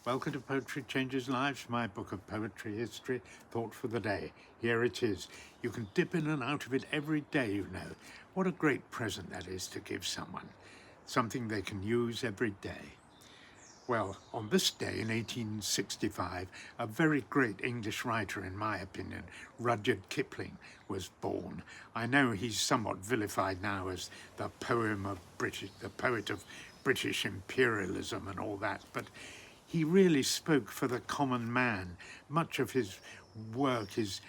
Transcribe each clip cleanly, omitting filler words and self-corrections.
Welcome to Poetry Changes Lives, my book of poetry history, thought for the day. Here it is. You can dip in and out of it every day, you know. What a great present that is to give someone. Something they can use every day. Well, on this day in 1865, a very great English writer, in my opinion, Rudyard Kipling, was born. I know he's somewhat vilified now as the poet of British imperialism and all that, but he really spoke for the common man. Much of his work is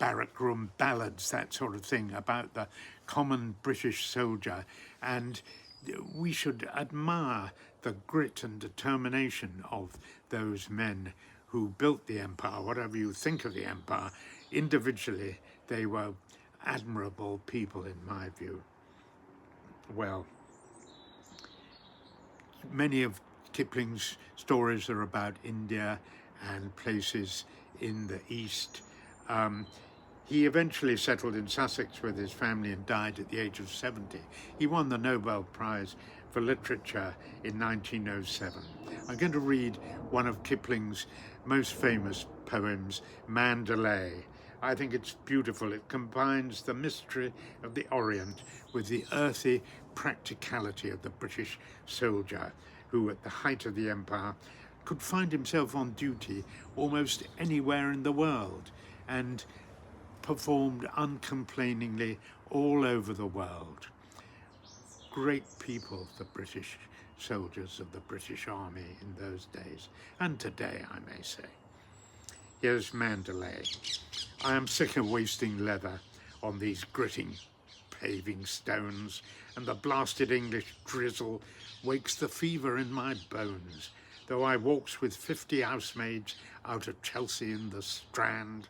barrack room ballads, that sort of thing, about the common British soldier. And we should admire the grit and determination of those men who built the empire. Whatever you think of the empire, individually, they were admirable people, in my view. Well, many of Kipling's stories are about India and places in the East. He eventually settled in Sussex with his family and died at the age of 70. He won the Nobel Prize for Literature in 1907. I'm going to read one of Kipling's most famous poems, Mandalay. I think it's beautiful. It combines the mystery of the Orient with the earthy practicality of the British soldier, who at the height of the empire could find himself on duty almost anywhere in the world and performed uncomplainingly all over the world. Great people, the British soldiers of the British Army in those days, and today, I may say. Here's Mandalay. I am sick of wasting leather on these gritting paving stones, and the blasted English drizzle wakes the fever in my bones, though I walks with 50 housemaids out of Chelsea in the Strand,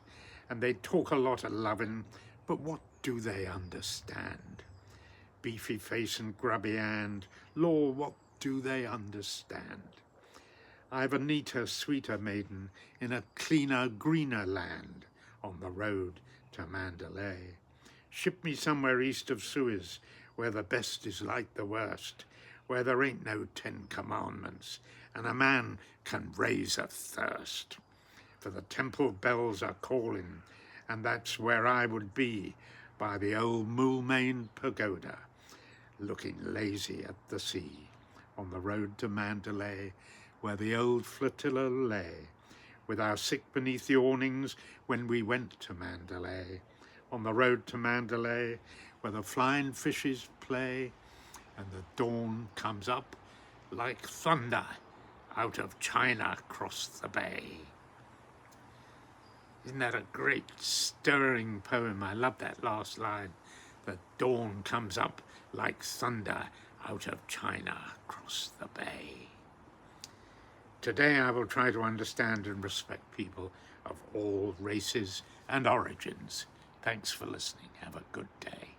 and they talk a lot of lovin', but what do they understand? Beefy face and grubby hand, law, what do they understand? I've a neater, sweeter maiden in a cleaner, greener land on the road to Mandalay. Ship me somewhere east of Suez, where the best is like the worst, where there ain't no 10 commandments, and a man can raise a thirst. For the temple bells are calling, and that's where I would be, by the old Moulmein pagoda, looking lazy at the sea, on the road to Mandalay, where the old flotilla lay, with our sick beneath the awnings when we went to Mandalay, on the road to Mandalay, where the flying fishes play, and the dawn comes up like thunder out of China across the bay. Isn't that a great, stirring poem? I love that last line. The dawn comes up like thunder out of China across the bay. Today I will try to understand and respect people of all races and origins. Thanks for listening. Have a good day.